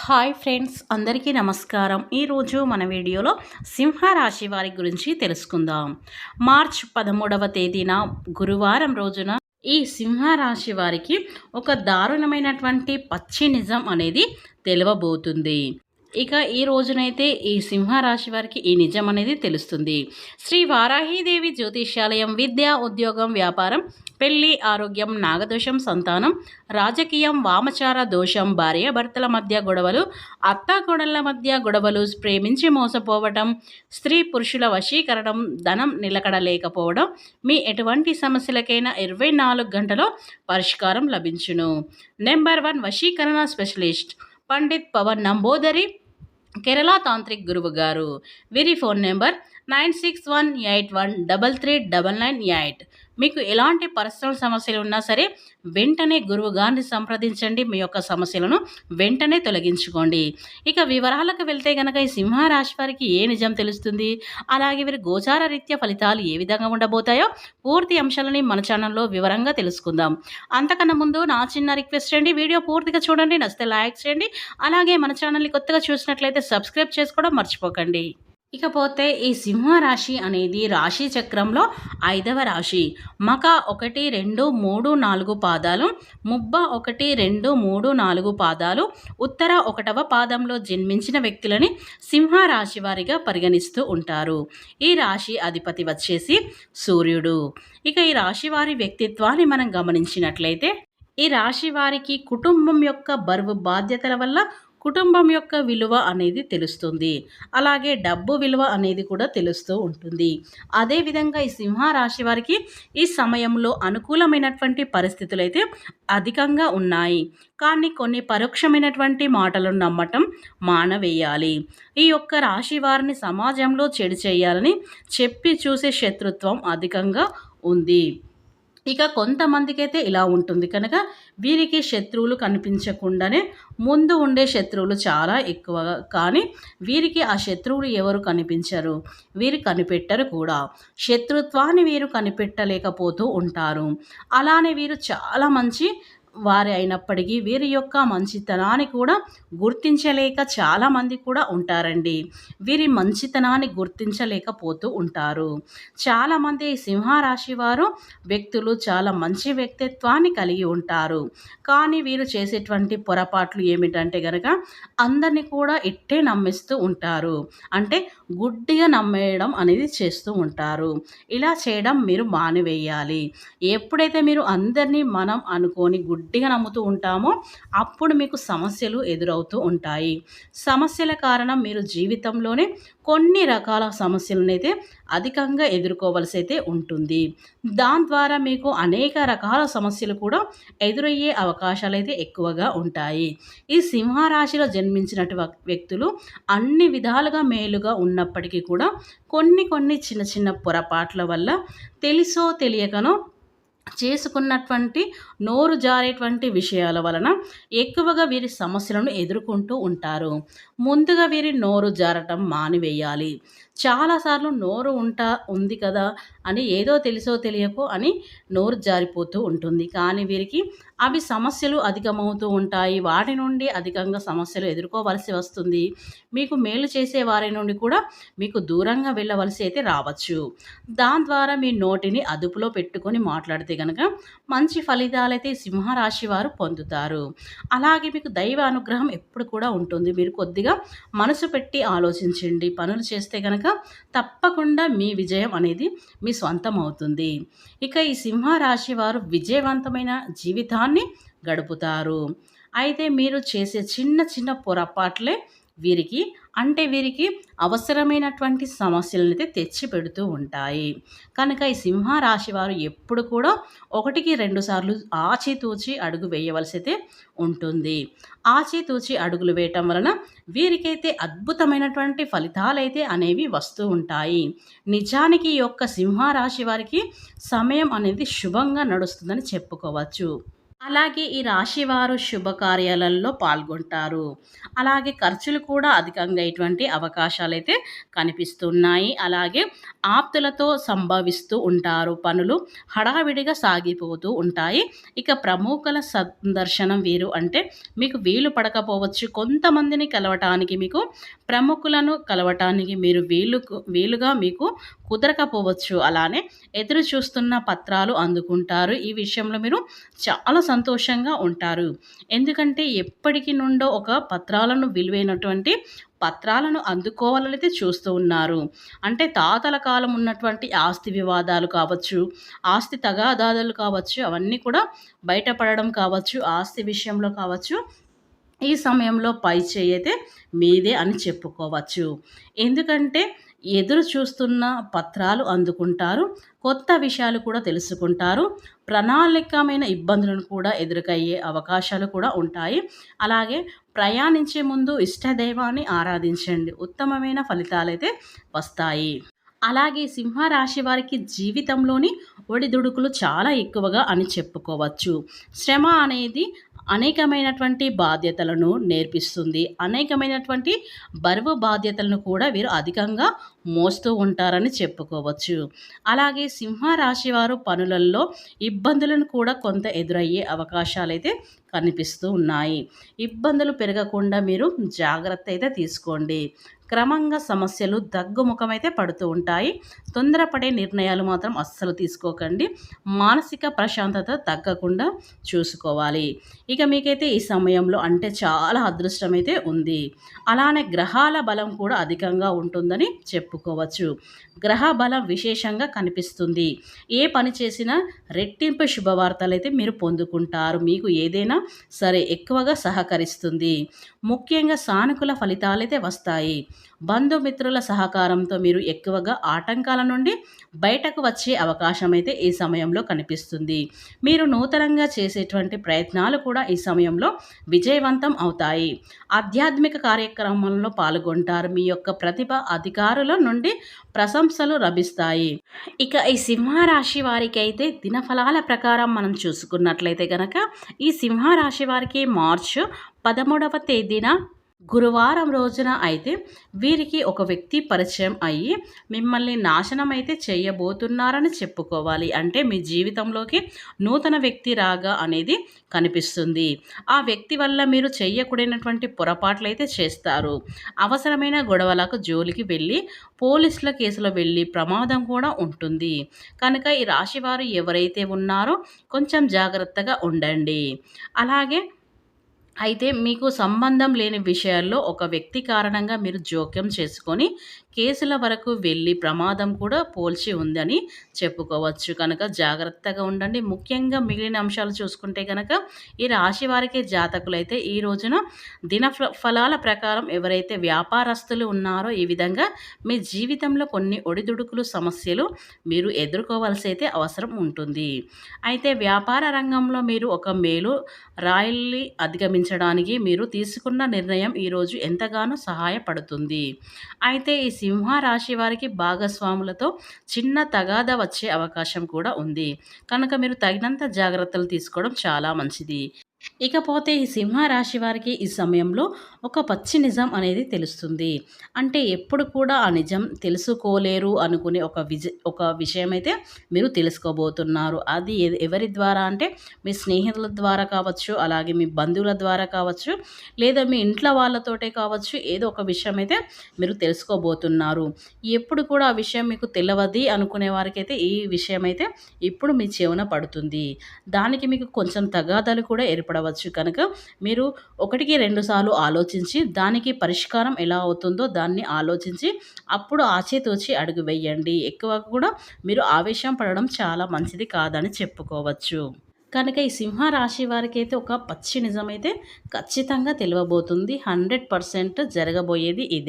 Hi friends, అందరికీ నమస్కారం. ఈరోజు మన వీడియోలో సింహరాశి వారి గురించి తెలుసుకుందాం. మార్చ్ 13వ తేదీన గురువారం రోజున ఈ సింహరాశి వారికి ఒక దారుణమైనటువంటి పచ్చి నిజం అనేది తెలవబోతుంది. ఇక ఈ రోజునైతే ఈ సింహరాశి వారికి ఈ నిజం అనేది తెలుస్తుంది. శ్రీ వారాహీదేవి జ్యోతిష్యాలయం విద్య, ఉద్యోగం, వ్యాపారం, పెళ్లి, ఆరోగ్యం, నాగదోషం, సంతానం, రాజకీయం, వామచార దోషం, భార్యాభర్తల మధ్య గొడవలు, అత్తాకోడళ్ల మధ్య గొడవలు, ప్రేమించి మోసపోవటం, స్త్రీ పురుషుల వశీకరణం, ధనం నిలకడ లేకపోవడం, మీ ఎటువంటి సమస్యలకైనా 24 గంటలో పరిష్కారం లభించును. నెంబర్ 1 వశీకరణ స్పెషలిస్ట్ పండిత్ పవన్ నంబోదరి, కేరళ తాంత్రిక్ గురువు గారు. వీరి ఫోన్ నెంబర్ 9618133998. మీకు ఎలాంటి పర్సనల్ సమస్యలు ఉన్నా సరే వెంటనే గురువు గారిని సంప్రదించండి. మీ యొక్క సమస్యలను వెంటనే తొలగించుకోండి. ఇక వివరాలకు వెళ్తే కనుక ఈ సింహరాశి వారికి ఏ నిజం తెలుస్తుంది, అలాగే వీరి గోచార రీత్యా ఫలితాలు ఏ విధంగా ఉండబోతాయో పూర్తి అంశాలని మన ఛానల్లో వివరంగా తెలుసుకుందాం. అంతకన్నా ముందు నా చిన్న రిక్వెస్ట్ అండి, వీడియో పూర్తిగా చూడండి, నచ్చితే లైక్ చేయండి. అలాగే మన ఛానల్ని కొత్తగా చూసినట్లయితే సబ్స్క్రైబ్ చేసుకోవడం మర్చిపోకండి. ఇకపోతే ఈ సింహరాశి అనేది రాశి చక్రంలో 5వ రాశి. మక 1, 2, 3, 4 పాదాలు, ముబ్బ 1, 2, 3, 4 పాదాలు, ఉత్తర 1వ పాదంలో జన్మించిన వ్యక్తులని సింహరాశి వారిగా పరిగణిస్తూ ఉంటారు. ఈ రాశి అధిపతి వచ్చేసి సూర్యుడు. ఇక ఈ రాశి వారి వ్యక్తిత్వాన్ని మనం గమనించినట్లయితే ఈ రాశి వారికి కుటుంబం యొక్క బరువు బాధ్యతల వల్ల కుటుంబం యొక్క విలువ అనేది తెలుస్తుంది. అలాగే డబ్బు విలువ అనేది కూడా తెలుస్తూ ఉంటుంది. అదేవిధంగా ఈ సింహరాశి వారికి ఈ సమయంలో అనుకూలమైనటువంటి పరిస్థితులు అయితే అధికంగా ఉన్నాయి. కానీ కొన్ని పరోక్షమైనటువంటి మాటలను నమ్మటం మానవేయాలి. ఈ యొక్క రాశి వారిని సమాజంలో చెడు చేయాలని చెప్పి చూసే శత్రుత్వం అధికంగా ఉంది. ఇక కొంతమందికైతే ఇలా ఉంటుంది కనుక వీరికి శత్రువులు కనిపించకుండానే ముందు ఉండే శత్రువులు చాలా ఎక్కువ. కానీ వీరికి ఆ శత్రువులు ఎవరు కనిపించరు, వీరు కనిపెట్టరు కూడా. శత్రుత్వాన్ని వీరు కనిపెట్టలేకపోతూ ఉంటారు. అలానే వీరు చాలా మంచి వారి అయినప్పటికీ వీరి యొక్క మంచితనాన్ని కూడా గుర్తించలేక చాలామంది కూడా ఉంటారండి. వీరి మంచితనాన్ని గుర్తించలేకపోతూ ఉంటారు. చాలామంది సింహరాశి వారు వ్యక్తులు చాలా మంచి వ్యక్తిత్వాన్ని కలిగి ఉంటారు. కానీ వీరు చేసేటువంటి పొరపాట్లు ఏమిటంటే గనక అందరినీ కూడా ఇట్టే నమ్మిస్తూ ఉంటారు. అంటే గుడ్డిగా నమ్మేయడం అనేది చేస్తూ ఉంటారు. ఇలా చేయడం మీరు మానివేయాలి. ఎప్పుడైతే మీరు అందరినీ మనం అనుకొని గుడ్డిగా నమ్ముతూ ఉంటామో అప్పుడు మీకు సమస్యలు ఎదురవుతూ ఉంటాయి. సమస్యల కారణం మీరు జీవితంలోనే కొన్ని రకాల సమస్యలనైతే అధికంగా ఎదుర్కోవలసి అయితే ఉంటుంది. దాని ద్వారా మీకు అనేక రకాల సమస్యలు కూడా ఎదురయ్యే అవకాశాలు అయితే ఎక్కువగా ఉంటాయి. ఈ సింహరాశిలో జన్మించినటువంటి వ్యక్తులు అన్ని విధాలుగా మేలుగా ఉన్నప్పటికీ కూడా కొన్ని చిన్న చిన్న పొరపాట్ల వల్ల తెలిసో తెలియకనో చేసుకున్నటువంటి నోరు జారేటువంటి విషయాల వలన ఎక్కువగా వీరి సమస్యలను ఎదుర్కొంటూ ఉంటారు. ముందుగా వీరి నోరు జారటం మానివేయాలి. చాలాసార్లు నోరు ఉంది కదా అని ఏదో తెలుసో తెలియకో అని నోరు జారిపోతూ ఉంటుంది. కానీ వీరికి అవి సమస్యలు అధికమవుతూ ఉంటాయి. వాటి నుండి అధికంగా సమస్యలు ఎదుర్కోవలసి వస్తుంది. మీకు మేలు చేసే వారి నుండి కూడా మీకు దూరంగా వెళ్ళవలసి అయితే రావచ్చు. దాని ద్వారా మీ నోటిని అదుపులో పెట్టుకొని మాట్లాడితే కనుక మంచి ఫలితాలైతే సింహరాశి వారు పొందుతారు. అలాగే మీకు దైవ అనుగ్రహం ఎప్పుడు కూడా ఉంటుంది. మీరు కొద్దిగా మనసు పెట్టి ఆలోచించండి. పనులు చేస్తే కనుక తప్పకుండా మీ విజయం అనేది మీ స్వంతం అవుతుంది. ఇక ఈ సింహరాశి వారు విజయవంతమైన జీవితాన్ని గడుపుతారు. అయితే మీరు చేసే చిన్న చిన్న పొరపాట్లే వీరికి అవసరమైనటువంటి సమస్యలను అయితే తెచ్చి పెడుతూ ఉంటాయి. కనుక ఈ సింహరాశి వారు ఎప్పుడు కూడా 1కి 2 సార్లు ఆచితూచి అడుగు వేయవలసి అయితే ఉంటుంది. ఆచితూచి అడుగులు వేయటం వలన వీరికైతే అద్భుతమైనటువంటి ఫలితాలైతే అనేవి వస్తూ ఉంటాయి. నిజానికి ఈ యొక్క సింహరాశి వారికి సమయం అనేది శుభంగా నడుస్తుందని చెప్పుకోవచ్చు. అలాగే ఈ రాశివారు శుభకార్యాలలో పాల్గొంటారు. అలాగే ఖర్చులు కూడా అధికంగా అయ్యేటువంటి అవకాశాలైతే కనిపిస్తున్నాయి. అలాగే ఆప్తులతో సంభవిస్తూ ఉంటారు. పనులు హడావిడిగా సాగిపోతూ ఉంటాయి. ఇక ప్రముఖుల సందర్శనం వీరు అంటే మీకు వీలు పడకపోవచ్చు. కొంతమందిని కలవటానికి మీకు ప్రముఖులను కలవటానికి మీరు వీలుగా మీకు కుదరకపోవచ్చు. అలానే ఎదురు చూస్తున్న పత్రాలు అందుకుంటారు. ఈ విషయంలో మీరు చాలా సంతోషంగా ఉంటారు. ఎందుకంటే ఎప్పటికి నుండో ఒక పత్రాలను విలువైనటువంటి పత్రాలను అందుకోవాలనైతే చూస్తూ ఉన్నారు. అంటే తాతల కాలం ఉన్నటువంటి ఆస్తి వివాదాలు కావచ్చు, ఆస్తి తగాదాలు కావచ్చు, అవన్నీ కూడా బయటపడడం కావచ్చు, ఆస్తి విషయంలో కావచ్చు, ఈ సమయంలో పై చేయి అయితే మీదే అని చెప్పుకోవచ్చు. ఎందుకంటే ఎదురు చూస్తున్న పత్రాలు అందుకుంటారు. కొత్త విషయాలు కూడా తెలుసుకుంటారు. ప్రణాళికమైన ఇబ్బందులను కూడా ఎదురుకయ్యే అవకాశాలు కూడా ఉంటాయి. అలాగే ప్రయాణించే ముందు ఇష్టదైవాన్ని ఆరాధించండి. ఉత్తమమైన ఫలితాలైతే వస్తాయి. అలాగే సింహరాశి వారికి జీవితంలోని ఒడిదుడుకులు చాలా ఎక్కువగా అని చెప్పుకోవచ్చు. శ్రమ అనేది అనేకమైనటువంటి బాధ్యతలను నేర్పిస్తుంది. అనేకమైనటువంటి బరువు బాధ్యతలను కూడా వీరు అధికంగా మోస్తూ ఉంటారని చెప్పుకోవచ్చు. అలాగే సింహరాశి వారు పనులలో ఇబ్బందులను కూడా కొంత ఎదురయ్యే అవకాశాలైతే కనిపిస్తూ ఉన్నాయి. ఇబ్బందులు పెరగకుండా మీరు జాగ్రత్త అయితే తీసుకోండి. క్రమంగా సమస్యలు తగ్గుముఖమైతే పడుతూ ఉంటాయి. తొందరపడే నిర్ణయాలు మాత్రం అస్సలు తీసుకోకండి. మానసిక ప్రశాంతత తగ్గకుండా చూసుకోవాలి. ఇక మీకైతే ఈ సమయంలో అంటే చాలా అదృష్టం అయితే ఉంది. అలానే గ్రహాల బలం కూడా అధికంగా ఉంటుందని చెప్పుకోవచ్చు. గ్రహ బలం విశేషంగా కనిపిస్తుంది. ఏ పని చేసినా రెట్టింపు శుభవార్తలు అయితే మీరు పొందుకుంటారు. మీకు ఏదైనా సరే ఎక్కువగా సహకరిస్తుంది. ముఖ్యంగా సానుకూల ఫలితాలైతే వస్తాయి. బంధుమిత్రుల సహకారంతో మీరు ఎక్కువగా ఆటంకాల నుండి బయటకు వచ్చే అవకాశం అయితే ఈ సమయంలో కనిపిస్తుంది. మీరు నూతనంగా చేసేటువంటి ప్రయత్నాలు కూడా ఈ సమయంలో విజయవంతం అవుతాయి. ఆధ్యాత్మిక కార్యక్రమంలో పాల్గొంటారు. మీ యొక్క ప్రతిభ అధికారుల నుండి ప్రశంసలు లభిస్తాయి. ఇక ఈ సింహరాశి వారికి అయితే దినఫలాల ప్రకారం మనం చూసుకున్నట్లయితే గనక ఈ సింహరాశి వారికి మార్చి 13వ తేదీన గురువారం రోజున అయితే వీరికి ఒక వ్యక్తి పరిచయం అయ్యి మిమ్మల్ని నాశనం అయితే చేయబోతున్నారని చెప్పుకోవాలి. అంటే మీ జీవితంలోకి నూతన వ్యక్తి రాగా అనేది కనిపిస్తుంది. ఆ వ్యక్తి వల్ల మీరు చేయకూడనటువంటి పొరపాట్లు అయితే చేస్తారు. అవసరమైన గొడవలకు జోలికి వెళ్ళి పోలీసుల కేసులో వెళ్ళి ప్రమాదం కూడా ఉంటుంది. కనుక ఈ రాశివారు ఎవరైతే ఉన్నారో కొంచెం జాగ్రత్తగా ఉండండి. అలాగే అయితే మీకు సంబంధం లేని విషయాల్లో ఒక వ్యక్తి కారణంగా మీరు జోక్యం చేసుకొని కేసుల వరకు వెళ్ళి ప్రమాదం కూడా పోల్చి ఉందని చెప్పుకోవచ్చు. కనుక జాగ్రత్తగా ఉండండి. ముఖ్యంగా మిగిలిన అంశాలు చూసుకుంటే కనుక ఈ రాశి వారికి జాతకులైతే ఈ రోజున దిన ఫలాల ప్రకారం ఎవరైతే వ్యాపారస్తులు ఉన్నారో ఈ విధంగా మీ జీవితంలో కొన్ని ఒడిదుడుకులు సమస్యలు మీరు ఎదుర్కోవాల్సి అయితే అవసరం ఉంటుంది. అయితే వ్యాపార రంగంలో మీరు ఒక మేలు రాయిల్ని అధిగమించడానికి మీరు తీసుకున్న నిర్ణయం ఈరోజు ఎంతగానో సహాయపడుతుంది. అయితే ఈ సింహ రాశి వారికి భాగస్వాములతో చిన్న తగాదా వచ్చే అవకాశం కూడా ఉంది. కనుక మీరు తగినంత జాగ్రత్తలు తీసుకోవడం చాలా మంచిది. ఇకపోతే ఈ సింహ రాశి వారికి ఈ సమయంలో ఒక పచ్చి నిజం అనేది తెలుస్తుంది. అంటే ఎప్పుడు కూడా ఆ నిజం తెలుసుకోలేరు అనుకునే ఒక విషయం అయితే మీరు తెలుసుకోబోతున్నారు. అది ఎవరి ద్వారా అంటే మీ స్నేహితుల ద్వారా కావచ్చు, అలాగే మీ బంధువుల ద్వారా కావచ్చు, లేదా మీ ఇంట్లో వాళ్ళతోటే కావచ్చు, ఏదో ఒక విషయం అయితే మీరు తెలుసుకోబోతున్నారు. ఎప్పుడు కూడా ఆ విషయం మీకు తెలియదు అనుకునే వారికైతే ఈ విషయం అయితే ఇప్పుడు మీ చెవున పడుతుంది. దానికి మీకు కొంచెం తగాదాలు కూడా ఏర్పడవచ్చు. కనుక మీరు 1కి 2 సార్లు ఆలోచించి దానికి పరిష్కారం ఎలా అవుతుందో దాన్ని ఆలోచించి అప్పుడు ఆచితూచి అడుగు వేయండి. ఎక్కువ కూడా మీరు ఆవేశం పడడం చాలా మంచిది కాదని చెప్పుకోవచ్చు. కనుక ఈ సింహ రాశి వారికి అయితే ఒక పచ్చి నిజమైతే ఖచ్చితంగా తెలియబోతుంది. 100% జరగబోయేది ఇదే.